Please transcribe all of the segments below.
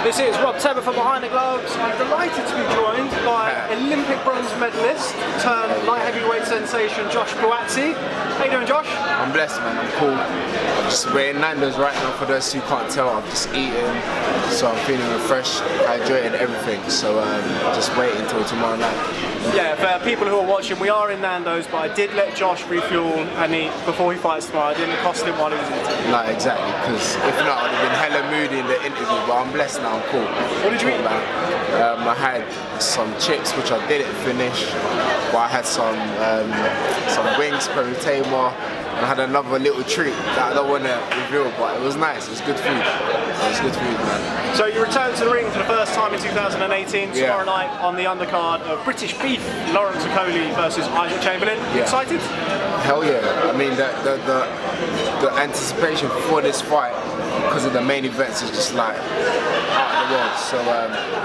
This is Rob Tebbutt from Behind the Gloves. I'm delighted to be joined by Olympic bronze medalist turned light heavyweight sensation Josh Buatsi. How you doing, Josh? I'm blessed, man. I'm cool. We're in NANDO'S right now. For those who can't tell, I've just eaten, so I'm feeling refreshed, hydrated, everything. So just waiting until tomorrow night. Yeah, for people who are watching, we are in NANDO'S, but I did let Josh refuel and eat before he fights tomorrow. I didn't cost him while he was eating. No, exactly, because if not, I'd have been hella moody in the interview, but I'm blessed now, I'm cool. What did you eat? I had some chips, which I didn't finish, but I had some wings, peritema, and I had another little treat that I don't want to reveal, but it was nice. It was good food. It was good food, man. So you returned to the ring for the first time in 2018, tomorrow night on the undercard of British Beef, Lawrence Okolie versus Okolie Chamberlain. Yeah. Excited? Hell yeah. I mean, the anticipation for this fight, because of the main events, is just like out of the world. So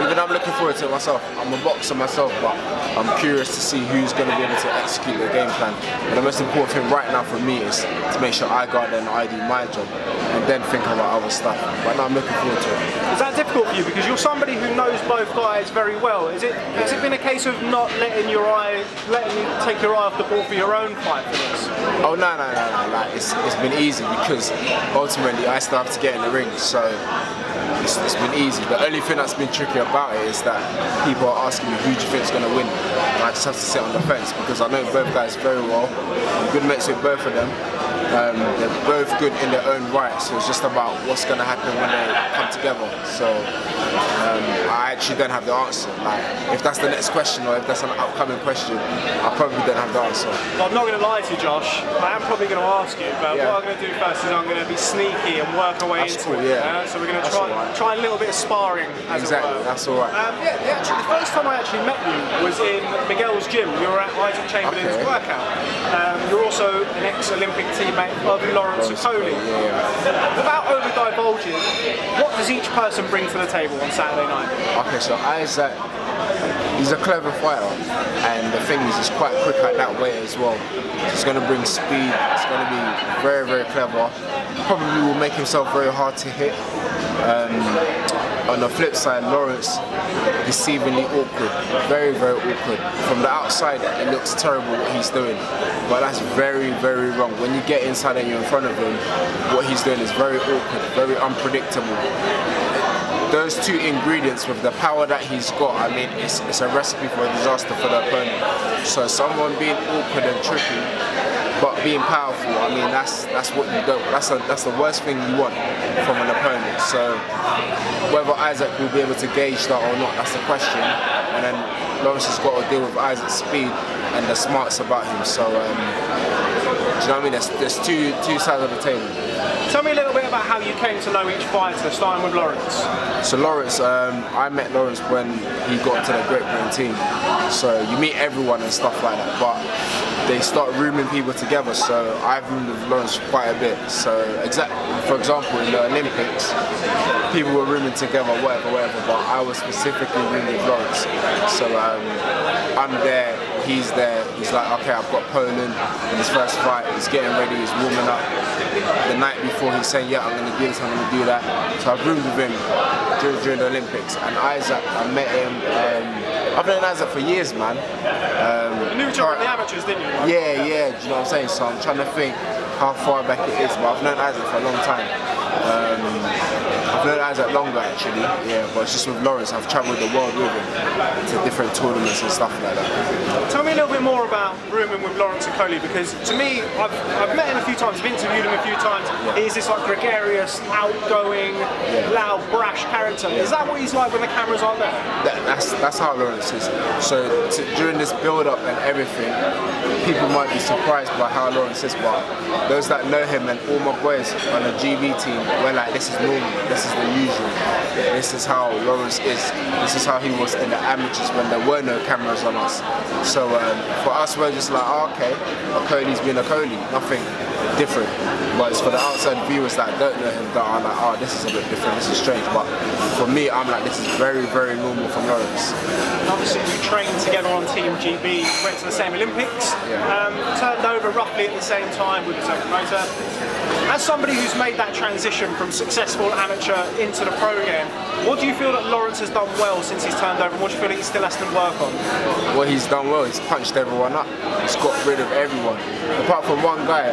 even I'm looking forward to it myself. I'm a boxer myself, but I'm curious to see who's going to be able to execute the game plan. But the most important thing right now for me is to make sure I go out there and I do my job, and then think about other stuff. But now I'm looking forward to it. Is that difficult for you? Because you're somebody who knows both guys very well. Has it been a case of not letting you take your eye off the ball for your own fight for this? Oh no. Like it's been easy because ultimately I still have to get in the ring. So it's been easy. The only thing that's been tricky about it is that people are asking me who do you think is going to win. And I just have to sit on the fence because I know both guys very well. I'm good mates with both of them. They're both good in their own right, so it's just about what's going to happen when they come together. So I actually don't have the answer. Like, if that's the next question or if that's an upcoming question, I probably don't have the answer. Well, I'm not going to lie to you, Josh. I am probably going to ask you, but what I'm going to do first is I'm going to be sneaky and work our way into it. So we're going to try a little bit of sparring, as it were. That's all right. The first time I actually met you was in Miguel's gym. You were at Okolie Chamberlain's workout. You're also an ex-Olympic teammate of Lawrence Okolie. Without over-divulging, what does each person bring to the table on Saturday night? Okay, so Isaac, he's a clever fighter, and the thing is, he's quite quick at that weight as well. He's going to bring speed, it's going to be very, very clever. Probably will make himself very hard to hit. On the flip side, Lawrence, deceivingly awkward, very, very awkward. From the outside, it looks terrible what he's doing, but that's very, very wrong. When you get inside and you're in front of him, what he's doing is very awkward, very unpredictable. Those two ingredients with the power that he's got, I mean, it's a recipe for a disaster for the opponent. So someone being awkward and tricky, but being powerful, I mean, that's what you don't. That's the worst thing you want from an opponent. So whether Isaac will be able to gauge that or not, that's the question. And then Lawrence has got to deal with Isaac's speed and the smarts about him. So do you know what I mean? There's two sides of the table. Tell me a little bit about how you came to know each fighter, starting with Lawrence. So Lawrence, I met Lawrence when he got into the Great Britain team. So you meet everyone and stuff like that, but they start rooming people together. So I've roomed with Lawrence quite a bit. So for example, in the Olympics, people were rooming together, whatever, but I was specifically roomed with Lawrence. So I'm there, he's there. He's like, okay, I've got Poland in his first fight. He's getting ready, he's warming up. The night before, he's saying, yeah, I'm going to do this, I'm going to do that. So I've roomed with him during the Olympics. And Isaac, I met him, I've known Isaac for years, man. You knew each other in the amateurs, didn't you? Yeah, do you know what I'm saying? So I'm trying to think how far back it is, but I've known Isaac for a long time. I've known Isaac longer actually, but it's just with Lawrence, I've travelled the world with him to different tournaments and stuff like that. Tell me a little bit more about rooming with Lawrence Okolie, because to me, I've met him a few times, I've interviewed him a few times. He's this like gregarious, outgoing, loud, brash character. Is that what he's like when the cameras aren't there? That's how Lawrence is. So during this build-up and everything, people might be surprised by how Lawrence is, but those that know him and all my boys on the GB team, we're like, this is normal, this is the usual. This is how Lawrence is. This is how he was in the amateurs when there were no cameras on us. So for us, we're just like, oh, okay, Okolie's been Okolie, nothing different. But it's for the outside viewers that don't know him that are like, oh, this is a bit different, this is strange. But for me, I'm like, this is very, very normal from Lawrence. Obviously, you trained together on Team GB, went to the same Olympics, turned over roughly at the same time with the same promoter. As somebody who's made that transition from successful amateur into the pro game, what do you feel that Lawrence has done well since he's turned over, and what do you feel that he still has to work on? What he's done well, he's punched everyone up. He's got rid of everyone. Apart from one guy,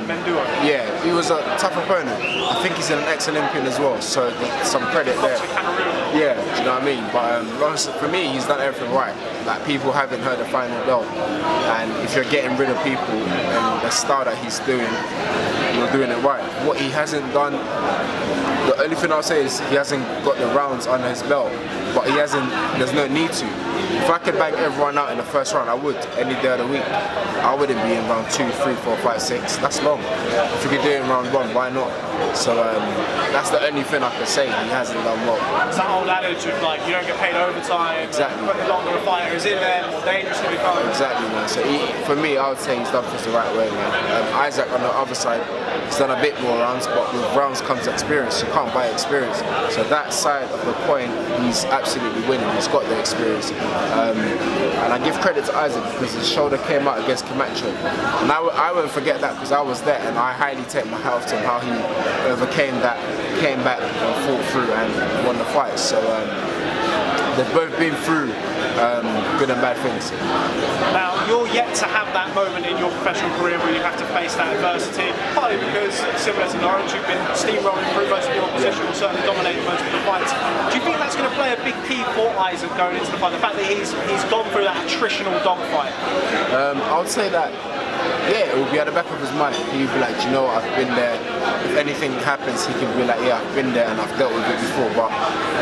NANDO'S. Yeah, he was a tough opponent. I think he's an ex-Olympian as well, so some credit there. Yeah, do you know what I mean? But Lawrence, for me, he's done everything right. Like, people haven't heard the final bell, and if you're getting rid of people and the style that he's doing, you're doing it right. What he hasn't done, the only thing I'll say is he hasn't got the rounds under his belt, but he hasn't, there's no need to. If I could bang everyone out in the first round, I would, any day of the week. I wouldn't be in round 2, 3, 4, 5, 6. That's long. If you could do it in round 1, why not? So that's the only thing I can say he hasn't done well. It's that old adage of, like, you don't get paid overtime. Exactly. But the longer a fighter is in there, the more dangerous it becomes. Exactly, man. So for me, I would say he's done things the right way, man. Isaac on the other side, he's done a bit more rounds, but with rounds comes experience. You can't buy experience. So that side of the coin, he's absolutely winning. He's got the experience. And I give credit to Isaac because his shoulder came out against Camacho. And I won't forget that because I was there, and I highly take my hat off to him how he overcame that, came back and fought through and won the fight. So they've both been through good and bad things. Now, you're yet to have that moment in your professional career where you have to face that adversity, partly because, similar to Lawrence, you've been steamrolling through most of your opposition, or certainly dominating most of the fights. Do you think that's going to play a big key for Isaac going into the fight, the fact that he's gone through that attritional dogfight? I would say that, yeah, it will be at the back of his mind. He'll be like, you know, I've been there. If anything happens, he can be like, yeah, I've been there and I've dealt with it before. But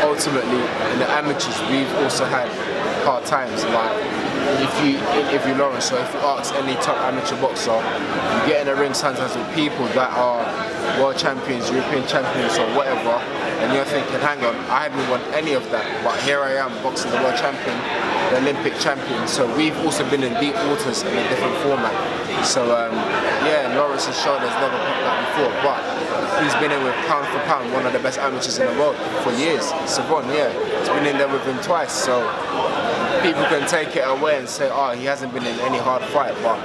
ultimately, in the amateurs, we've also had hard times. Like, if you Lawrence, so if you ask any top amateur boxer, you get in the ring sometimes with people that are world champions, European champions, or whatever, and you're thinking, hang on, I haven't won any of that, but here I am boxing the world champion, the Olympic champion. So we've also been in deep waters in a different format. So yeah, Lawrence has shown us never popped that before, but he's been in with pound for pound one of the best amateurs in the world for years. Savon, yeah, he's been in there with him twice. So people can take it away and say, oh, he hasn't been in any hard fight, but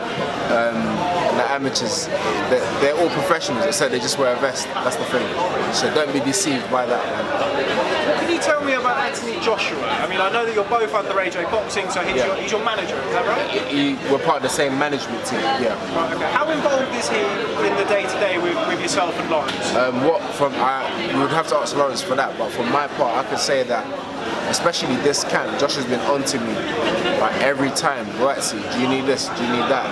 the amateurs, they're all professionals, so they just wear a vest. That's the thing. So don't be deceived by that, man. Can you tell me about Anthony Joshua? I mean, I know that you're both under AJ Boxing, so he's your manager, is that right? We're part of the same management team, yeah. Right, okay. How involved is he in the day-to-day with yourself and Lawrence? You would have to ask Lawrence for that, but from my part, I could say that, especially this camp, Josh has been on to me, like, every time. Buatsi, do you need this? Do you need that?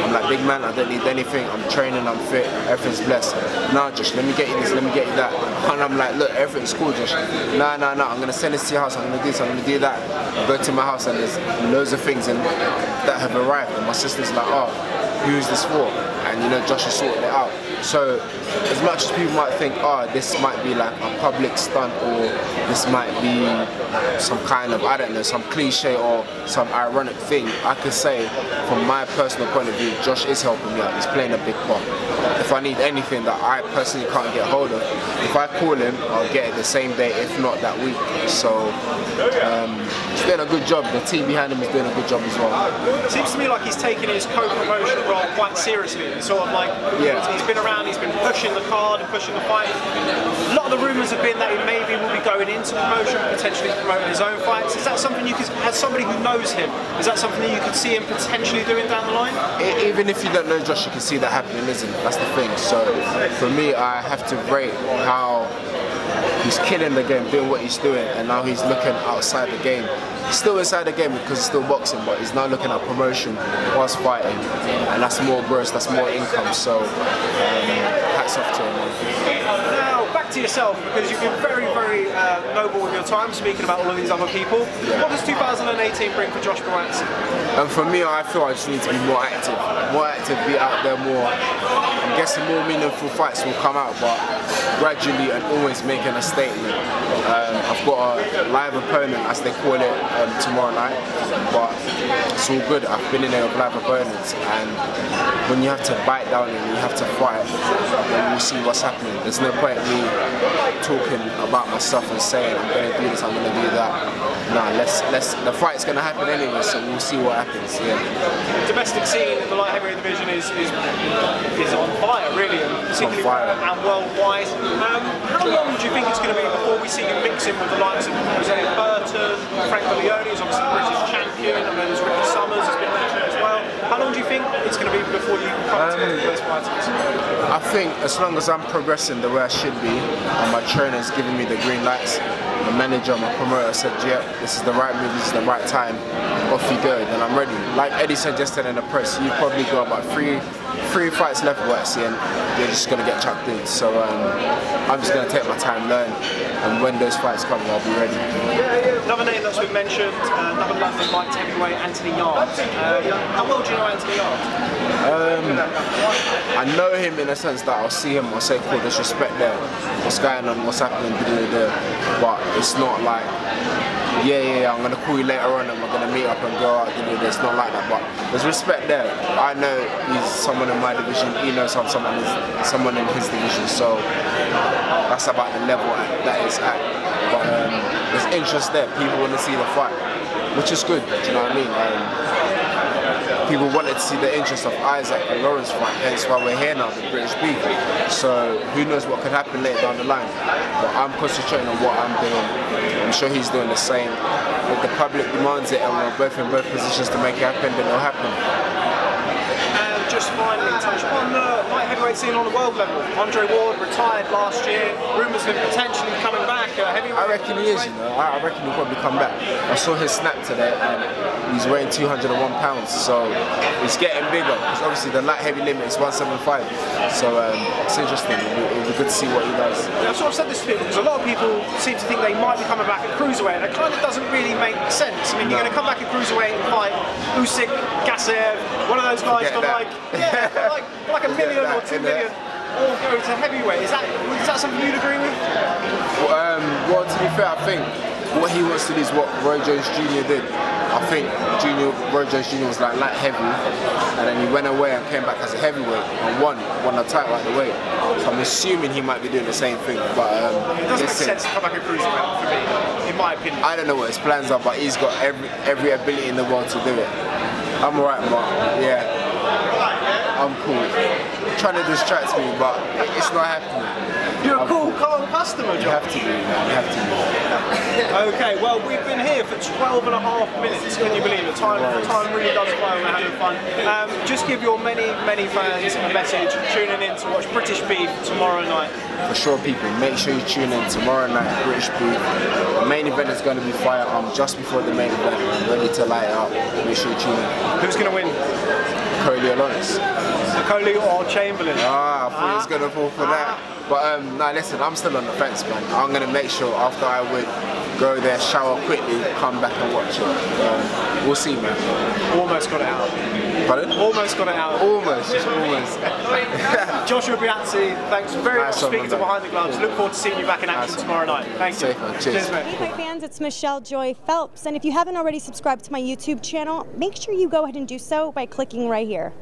I'm like, big man, I don't need anything. I'm training, I'm fit, everything's blessed. Nah, Josh, let me get you this, let me get you that. And I'm like, look, everything's cool, Josh. Nah, I'm gonna send this to your house, I'm gonna do this, I'm gonna do that. I go to my house and there's loads of things that have arrived, and my sister's like, oh, who's this for? And you know, Josh has sorted it out. So as much as people might think, oh, this might be like a public stunt, or this might be some kind of, I don't know, some cliche or some ironic thing, I could say from my personal point of view, Josh is helping me out. He's playing a big part. If I need anything that I personally can't get hold of, if I call him, I'll get it the same day, if not that week. So he's doing a good job. The team behind him is doing a good job as well. It seems to me like he's taking his co-promotion role quite seriously. It's sort of like, he's been around, he's been pushing the card and pushing the fight. A lot of the rumours have been that he maybe will be going into promotion, potentially promoting his own fights. Is that something you could, as somebody who knows him, is that something that you could see him potentially doing down the line? Even if you don't know Josh, you can see that happening, isn't it? That's the thing. So for me, I have to rate how he's killing the game, doing what he's doing, and now he's looking outside the game. He's still inside the game because he's still boxing, but he's now looking at promotion whilst fighting, and that's more gross, that's more income. So hats off to him, man. Now, back to yourself, because you've been very, very noble with your time, speaking about all of these other people. Yeah. What does 2018 bring for Josh Buatsi? And for me, I feel I just need to be more active, be out there more. I'm guessing more meaningful fights will come out, but gradually and always making a statement. I've got a live opponent, as they call it, tomorrow night, but it's all good. I've been in there with live opponents, and when you have to bite down and you have to fight, then we'll see what's happening. There's no point in me talking about myself. stuff and saying I'm going to do this, I'm going to do that. Nah, the fight's going to happen anyway, so we'll see what happens. Yeah. The domestic scene in the light heavyweight division is on fire, really, and particularly and worldwide. How long do you think it's going to be before we see you mixing with the likes of Jose Burton, Frank Leone, who's obviously the British champion, and then there's Ricky Summers has been mentioned as well? How long do you think it's going to be before you come to those fighters? I think as long as I'm progressing the way I should be, and my trainer's giving me the green lights, the manager, my promoter said, yeah, this is the right move, this is the right time, off you go, then I'm ready. Like Eddie said yesterday in the press, you've probably got about three fights left, Buatsi, and you're just going to get chucked in. So I'm just going to take my time, learn, and when those fights come, I'll be ready. Another name that's been mentioned, another London light heavyweight, Anthony Yarde. How well do you know Anthony Yarde? I know him in a sense that I'll see him, I'll say, cool, there's respect there, what's going on, what's happening, but it's not like, yeah, I'm going to call you later on and we're going to meet up and go out, it's not like that, but there's respect there. I know he's someone in my division, he knows I'm someone in his division, so that's about the level that it's at. But there's interest there, people want to see the fight, which is good, do you know what I mean? People wanted to see the interest of Isaac and Lawrence fight, hence why we're here now, the British beef. So who knows what could happen later down the line. But I'm concentrating on what I'm doing. I'm sure he's doing the same. If the public demands it and we're both in both positions to make it happen, then it'll happen. Just finally touch upon the light heavyweight scene on the world level. Andre Ward retired last year. Rumours of him potentially coming back. I reckon he is, you know. I reckon he'll probably come back. I saw his snap today and he's weighing 201 pounds, so he's getting bigger. Because obviously the light heavy limit is 175. So it's interesting. It'll be good to see what he does. I've sort of said this to people because a lot of people seem to think they might be coming back at cruiserweight, and it kind of doesn't really make sense. I mean, you're going to come back at cruiserweight and fight Usyk, Gasev, one of those guys for like $1 million or $2 million, or go to heavyweight. Is that something you'd agree with? Well, to be fair, I think what he wants to do is what Roy Jones Jr. did. I think Roy Jones Jr. was like light heavy, and then he went away and came back as a heavyweight and won a title right away. So I'm assuming he might be doing the same thing. But it doesn't make sense to come back a cruiserweight for me, in my opinion. I don't know what his plans are, but he's got every ability in the world to do it. I'm alright, Mark. Yeah, I'm cool. Trying to distract me, but it's not happening. You're a cool, calm customer, John. You have to be, man. You have to be. Okay, well, we've been here for 12 and a half minutes. Can you believe it? Time really does fly when we're having fun. Just give your many fans a message tuning in to watch British Beef tomorrow night. For sure, people, make sure you tune in tomorrow night, British Beef. The main event is going to be firearm just before the main event. I'm ready to light it up. Make sure you tune in. Who's going to win? Okolie or Lawrence. Okolie or Chamberlain? I thought he was going to fall for that. But nah, listen, I'm still on the fence, man. I'm going to make sure after I would go there, shower quickly, come back and watch it. We'll see, man. Almost got it out. Pardon? Almost got it out. Almost, just almost. Joshua Buatsi, thanks very much for speaking to Behind the Gloves. Look forward to seeing you back in action tomorrow night. Thank you. Cheers, mate. Hey, fans, it's Michelle Joy Phelps, and if you haven't already subscribed to my YouTube channel, make sure you go ahead and do so by clicking right here.